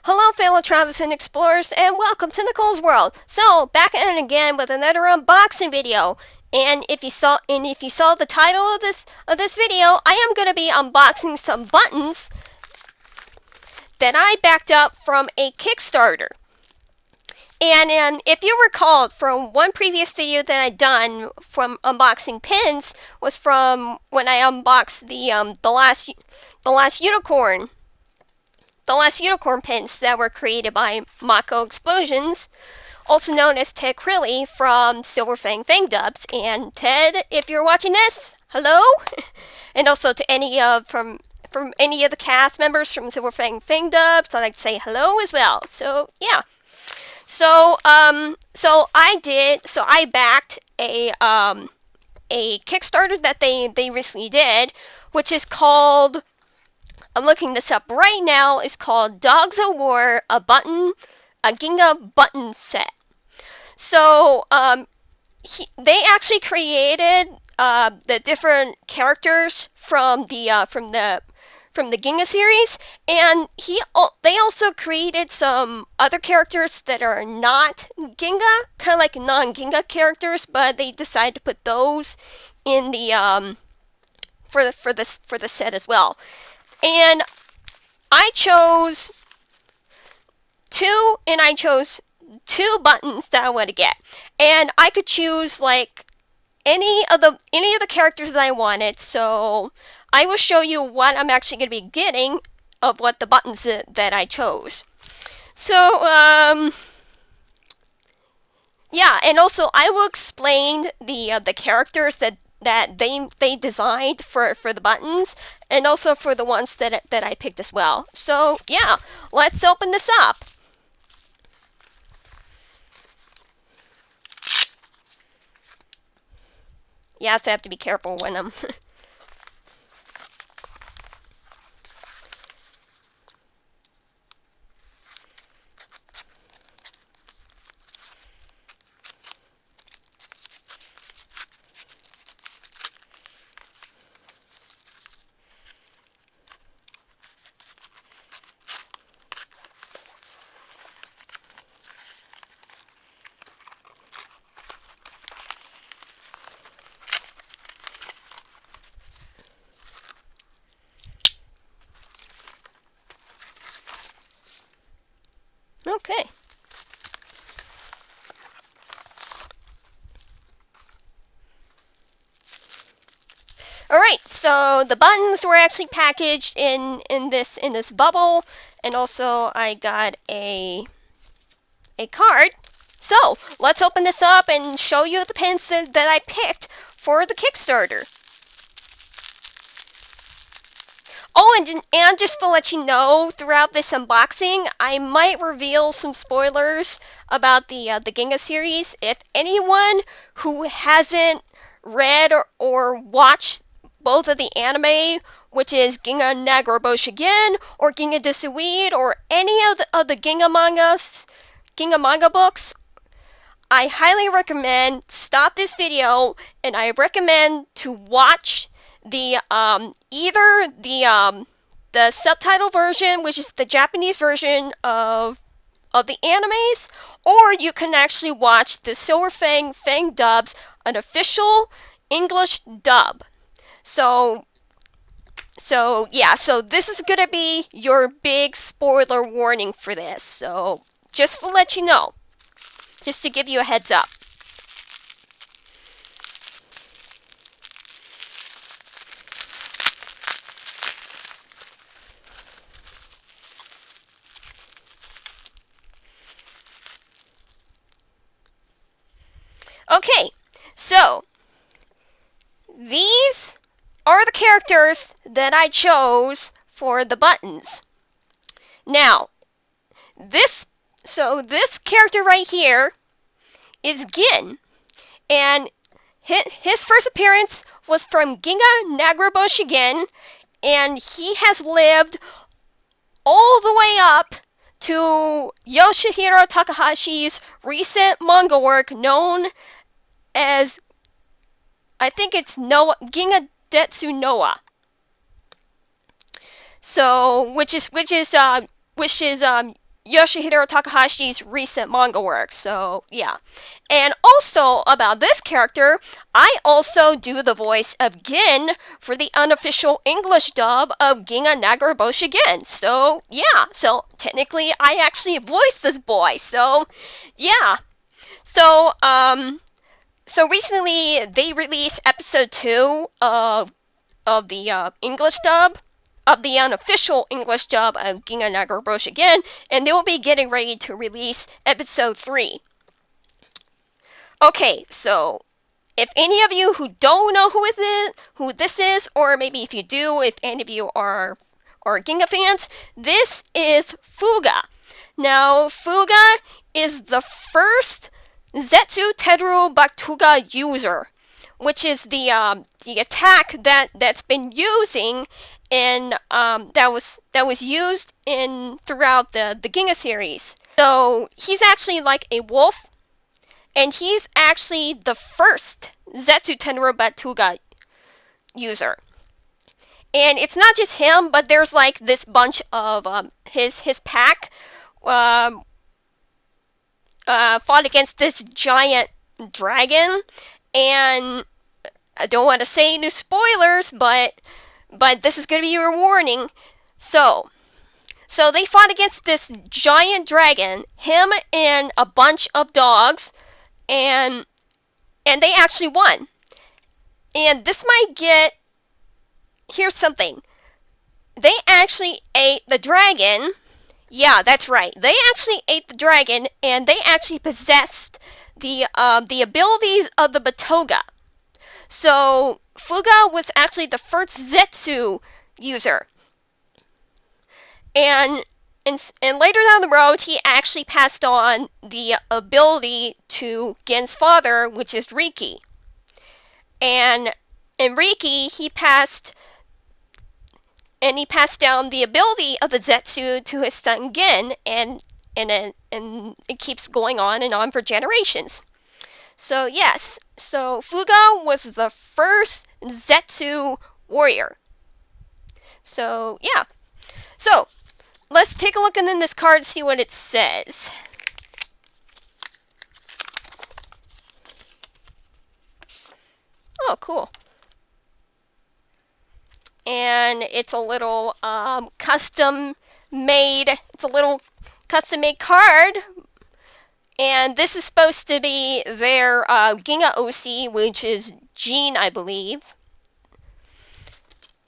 Hello fellow travelers and explorers, and welcome to Nicole's World. So, back in again with another unboxing video. And if you saw the title of this video, I am going to be unboxing some buttons that I backed up from a Kickstarter. And if you recall from one previous video that I done from unboxing pins was from when I unboxed the last unicorn. The last unicorn pins that were created by MakoExplosions, also known as Ted Crilly from Fang Dubs. And Ted, if you're watching this, hello, and also to any from any of the cast members from Fang Dubs, I'd like to say hello as well. So yeah, so I backed a Kickstarter that they recently did, which is called, I'm looking this up right now, is called Dogs of War, a Ginga Buttons set. So they actually created the different characters from the Ginga series, and they also created some other characters that are not Ginga, kind of like non-Ginga characters, but they decided to put those in the for the set as well. And I chose two buttons that I want to get, and I could choose like any of the characters that I wanted. So I will show you what I'm actually going to be getting of what the buttons that I chose. So yeah, and also I will explain the characters that they designed for the buttons, and also for the ones that I picked as well. So yeah, let's open this up. Yeah, so I have to be careful when I'm okay. Alright, so the buttons were actually packaged in this bubble, and also I got a card. So let's open this up and show you the pins that I picked for the Kickstarter. Oh, and just to let you know, throughout this unboxing, I might reveal some spoilers about the Ginga series. If anyone who hasn't read or watched both of the anime, which is Ginga Nagroboshigen or Ginga Dissuade, or any of the Ginga manga books, I highly recommend stop this video, and I recommend to watch the either the subtitle version, which is the Japanese version of the animes, or you can actually watch the Fang Dubs, an official English dub. So yeah, so this is gonna be your big spoiler warning for this. So just to let you know, just to give you a heads up. Okay, so these are the characters that I chose for the buttons. Now, this character right here is Gin, and his first appearance was from Ginga Nagroboshigen, and he has lived all the way up to Yoshihiro Takahashi's recent manga work known as, I think it's Ginga Detsu Noa. So, which is Yoshihiro Takahashi's recent manga work. So yeah. And also about this character, I also do the voice of Gin for the unofficial English dub of Ginga Buttons. So yeah, so technically I actually voiced this boy. So yeah. So so recently they released episode 2 of the English dub, of the unofficial English dub of Ginga Buttons, and they will be getting ready to release episode 3. Okay, so if any of you who don't know who this is, or maybe if you do, if any of you are Ginga fans, this is Fuga. Now, Fuga is the first Zetsu Teru Batuga user, which is the attack that's been using in that was used in throughout the Ginga series. So he's actually like a wolf. And he's actually the first Zetsu Teru Batuga user. And it's not just him, but there's like this bunch of his pack fought against this giant dragon. And I don't want to say any spoilers, but this is going to be your warning. So they fought against this giant dragon, him and a bunch of dogs. And they actually won. And this might get... Here's something. They actually ate the dragon. Yeah, that's right. They actually ate the dragon, and they actually possessed the abilities of the Batoga. So Fuga was actually the first Zetsu user. And later down the road, he actually passed on the ability to Gen's father, which is Riki. And in Riki, he passed down the ability of the Zetsu to his son Gen, and it keeps going on and on for generations. So yes, so Fuga was the first Zetsu warrior. So yeah, so let's take a look in this card and see what it says. Oh, cool. And it's a little custom-made card. And this is supposed to be their Ginga OC, which is Jean, I believe.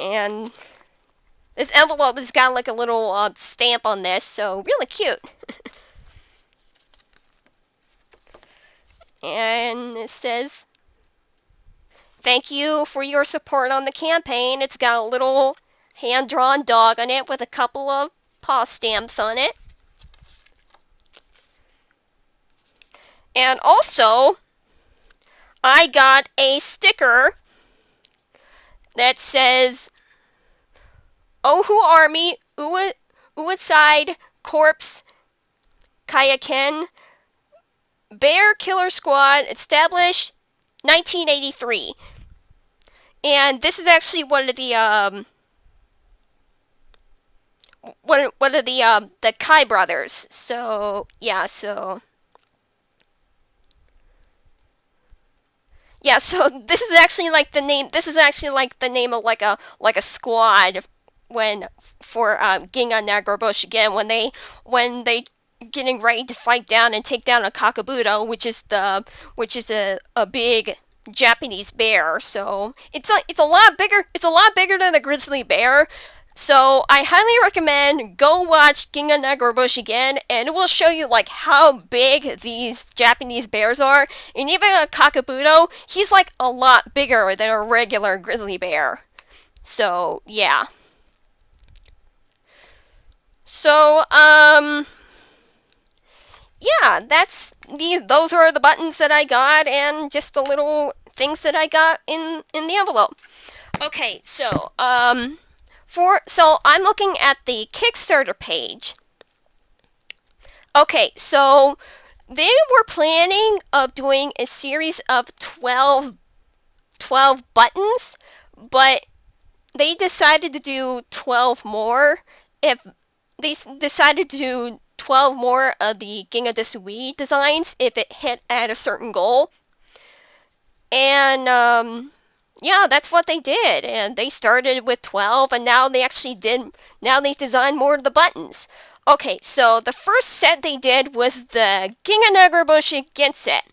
And this envelope has got like a little stamp on this, so really cute. And it says, "Thank you for your support on the campaign." It's got a little hand-drawn dog on it with a couple of paw stamps on it. And also, I got a sticker that says, "Ohu Army, Uwaside Corps, Kayaken, Bear Killer Squad, established 1983. And this is actually one of the the Kai brothers. So yeah, so this is actually like the name. This is actually like the name of like a squad for Ginga Buttons again when they getting ready to fight down and take down a Kakabuto, which is a big Japanese bear. So it's a lot bigger. It's a lot bigger than a grizzly bear. So I highly recommend go watch Ginga Buttons again, and it will show you like how big these Japanese bears are. And even a Kakabuto, he's like a lot bigger than a regular grizzly bear. So yeah. So yeah, those are the buttons that I got, and just the little things that I got in the envelope. Okay, so so I'm looking at the Kickstarter page. Okay, so they were planning of doing a series of 12 buttons, but they decided to do 12 more. If they decided to do 12 more of the Ginga Buttons designs if it hit at a certain goal. And yeah, that's what they did. And they started with 12, and now they designed more of the buttons. Okay, so the first set they did was the Ginga Nagaraboshi Gen set.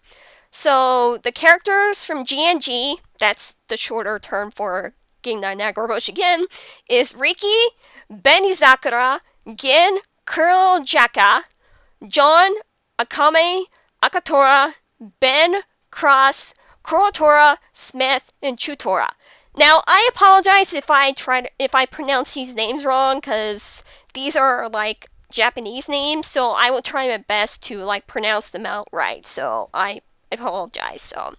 So the characters from GNG, that's the shorter term for Ginga Nagaraboshi Gen, is Riki, Benizakura, Gin, Curl Jaka, John, Akame, Akatora, Ben, Cross, Kurotora, Smith, and Chutora. Now, I apologize if I pronounce these names wrong, because these are like Japanese names, so I will try my best to like pronounce them out right. So I apologize. So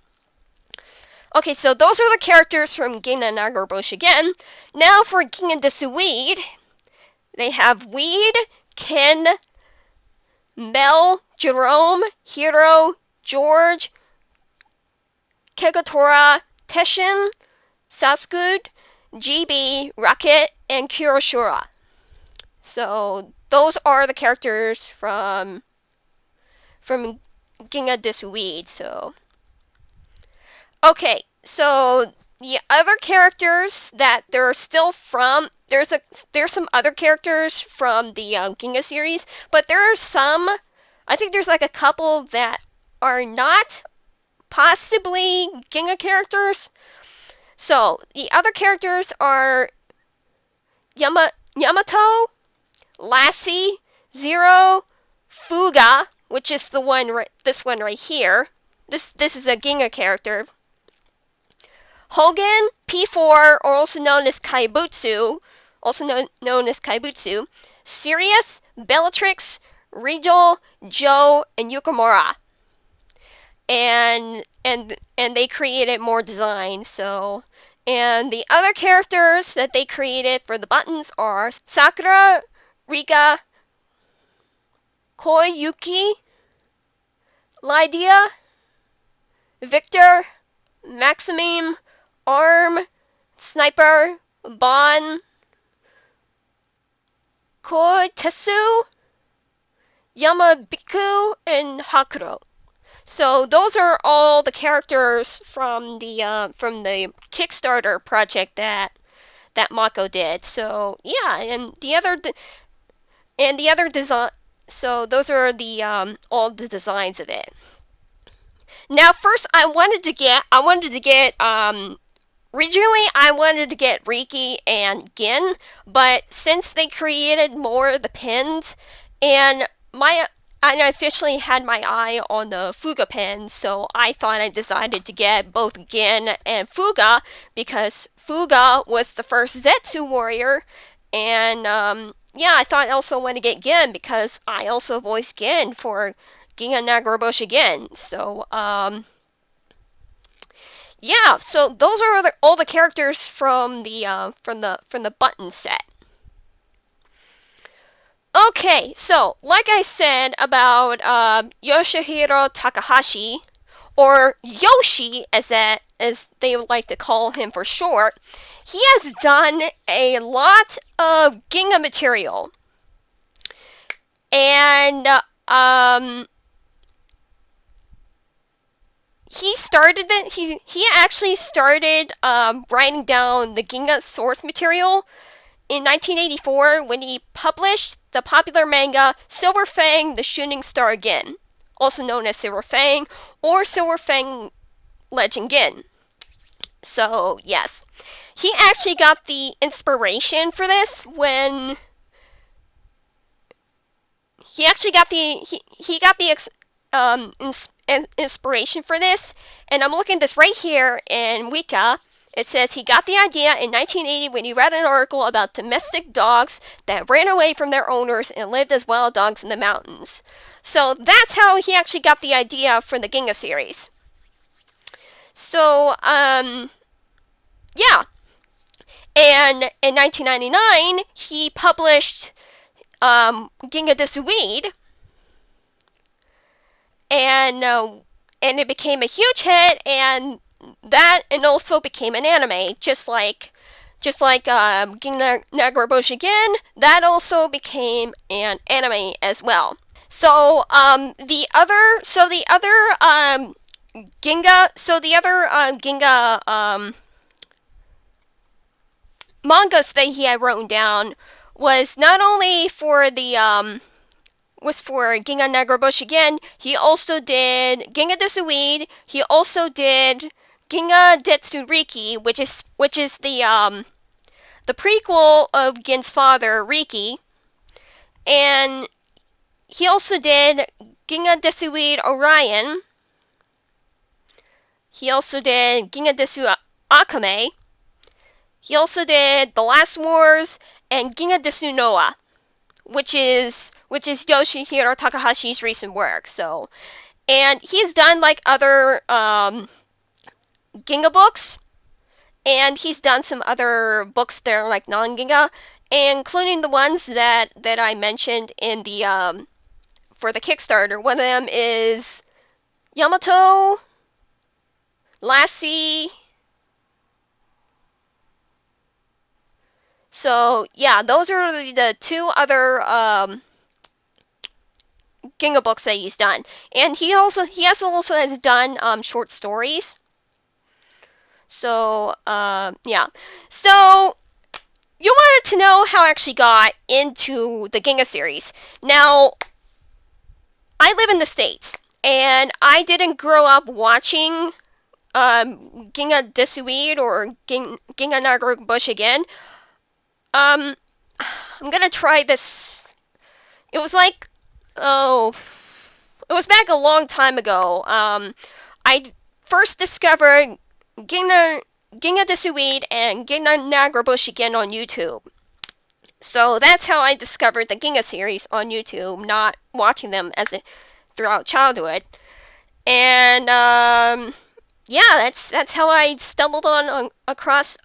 okay, so those are the characters from Ginga Nagaraboshi again. Now for Ginga Buttons, they have Weed, Ken, Mel, Jerome, Hiro, George, Kegatora, Teshin, Saskud, GB, Rocket, and Kuroshura. So those are the characters from Ginga Buttons. So okay, so the other characters that there are still from there's some other characters from the Ginga series, but there are some. I think there's like a couple that are not possibly Ginga characters. So the other characters are Yamato, Lassie, Zero, Fuga, which is the one this one right here. This is a Ginga character. Hogan, P4, or also known as Kaibutsu, Sirius, Bellatrix, Regal, Joe, and Yukamura. And they created more designs. So, and the other characters that they created for the buttons are Sakura, Rika, Koyuki, Lydia, Victor, Maximum, Arm, Sniper, Bon, Koitetsu, Yamabiku, and Hakuro. So those are all the characters from the Kickstarter project that Mako did. So yeah, and the other design. So those are the all the designs of it. Now, first I wanted to get originally I wanted to get Riki and Gin, but since they created more of the pins, and I officially had my eye on the Fuga pins, so I thought I decided to get both Gin and Fuga, because Fuga was the first Zetsu warrior, and yeah, I thought I also want to get Gin, because I also voiced Gin for Ginga Nagaraboshi Gen. So, yeah, so those are all the characters from the button set. Okay, so like I said about Yoshihiro Takahashi, or Yoshi as they would like to call him for short, he has done a lot of Ginga material, and he actually started writing down the Ginga source material in 1984 when he published the popular manga Silver Fang, the Shooting Star Gin, also known as Silver Fang or Silver Fang Legend Gin. So yes, he actually got the inspiration for this when inspiration for this, and I'm looking at this right here in Wika. It says he got the idea in 1980 when he read an article about domestic dogs that ran away from their owners and lived as wild dogs in the mountains. So that's how he actually got the idea for the Ginga series. So, yeah. And in 1999, he published Ginga Buttons, and it became a huge hit, and also became an anime, just like Ginga Nagaraboshi Gen, that also became an anime as well. So the other Ginga mangas that he had written down was not only for the was for Ginga Nagroboshi again. He also did Ginga Desuide. He also did Ginga Detsuriki, which is the prequel of Gin's father, Riki. And he also did Ginga Desuide Orion. He also did Ginga Desu Akame. He also did The Last Wars and Ginga Desu Noa, which is Yoshihiro Takahashi's recent work. So, and he's done like other Ginga books, and he's done some other books that are like non-Ginga, including the ones that I mentioned in the for the Kickstarter. One of them is Yamato, Lassie. So yeah, those are the two other Ginga books that he's done, and he also has done short stories. So yeah, so you wanted to know how I actually got into the Ginga series. Now, I live in the States, and I didn't grow up watching Ginga Desuide or Ginga Nagrobush again. I'm gonna try this. It was like, oh, it was back a long time ago. I first discovered Ginga Desuide and Ginga Nagrobush again on YouTube. So that's how I discovered the Ginga series on YouTube, not watching them throughout childhood. And yeah, that's how I stumbled across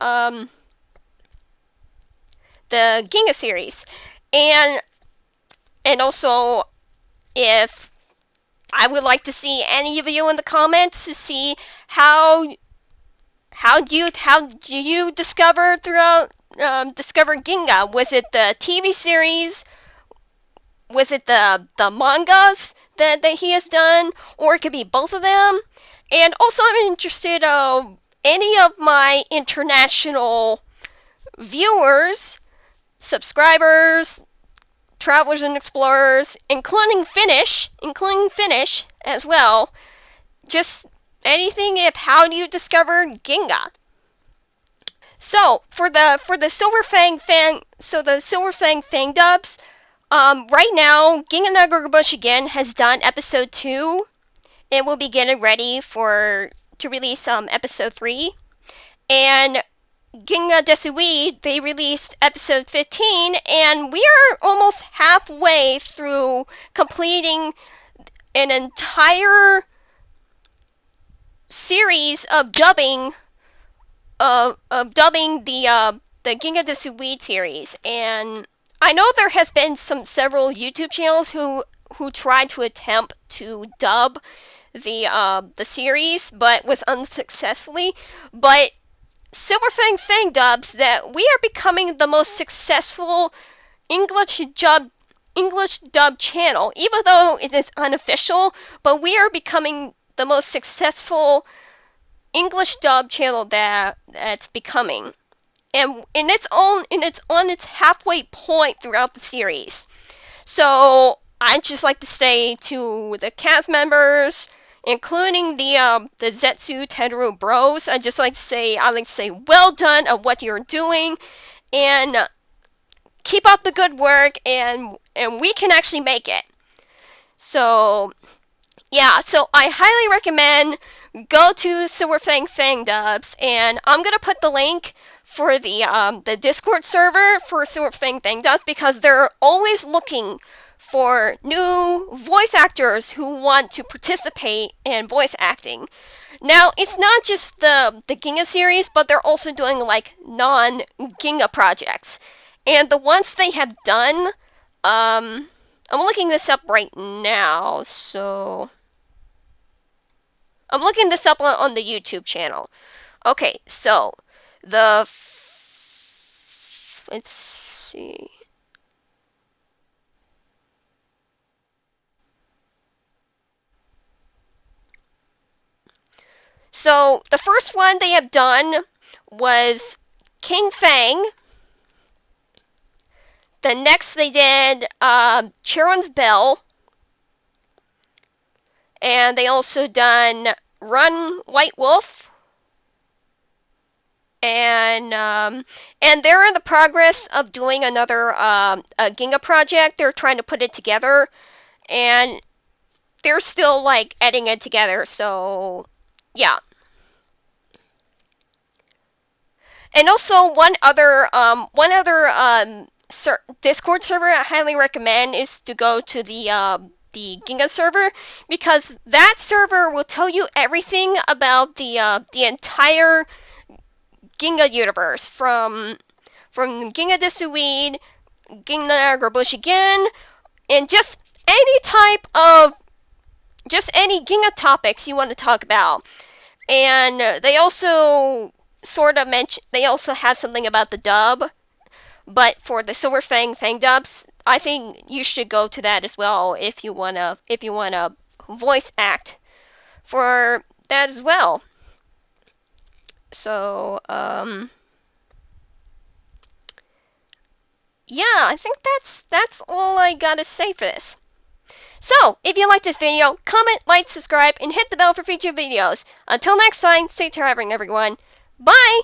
the Ginga series. And also, if I would like to see any of you in the comments to see how do you discover Ginga? Was it the TV series? Was it the mangas that he has done? Or it could be both of them? And also, I'm interested of any of my international viewers, subscribers, travelers and explorers, including Finnish as well. Just anything if how do you discover Ginga? So for the Silver Fang Fang dubs, right now Ginga Nagrobush again has done episode 2, and we'll be getting ready to release episode 3. And Ginga Desuide, they released episode 15, and we are almost halfway through completing an entire series of dubbing the Ginga Desuide series. And I know there has been several YouTube channels who tried to attempt to dub the series, but was unsuccessfully. But Silver Fang dubs that we are becoming the most successful English dub channel, even though it is unofficial. But we are becoming the most successful English dub channel that's becoming, and it's on its halfway point throughout the series. So I'd just like to say to the cast members, including the Zetsu Teru Bros, I'd like to say well done on what you're doing, and keep up the good work, and we can actually make it. So yeah, so I highly recommend go to Silver Fang dubs, and I'm gonna put the link for the Discord server for Silver Fang dubs, because they're always looking for new voice actors who want to participate in voice acting. Now, it's not just the Ginga series, but they're also doing like non-Ginga projects. And the ones they have done, I'm looking this up right now, so I'm looking this up on the YouTube channel. Okay, so let's see. So the first one they have done was King Fang. The next they did Charon's Bell. And they also done Run White Wolf. And they're in the progress of doing another a Ginga project. They're trying to put it together, and they're still like editing it together. So yeah. And also one other Discord server I highly recommend is to go to the Ginga server, because that server will tell you everything about the entire Ginga universe, from Ginga Desuide, Ginga Garbushigen, and just any type of any Ginga topics you want to talk about. And they also sort of mention, they also have something about the dub, but for the Silver Fang dubs, I think you should go to that as well if you wanna voice act for that as well. So yeah, I think that's all I gotta say for this. So, if you liked this video, comment, like, subscribe, and hit the bell for future videos. Until next time, stay traveling, everyone. Bye!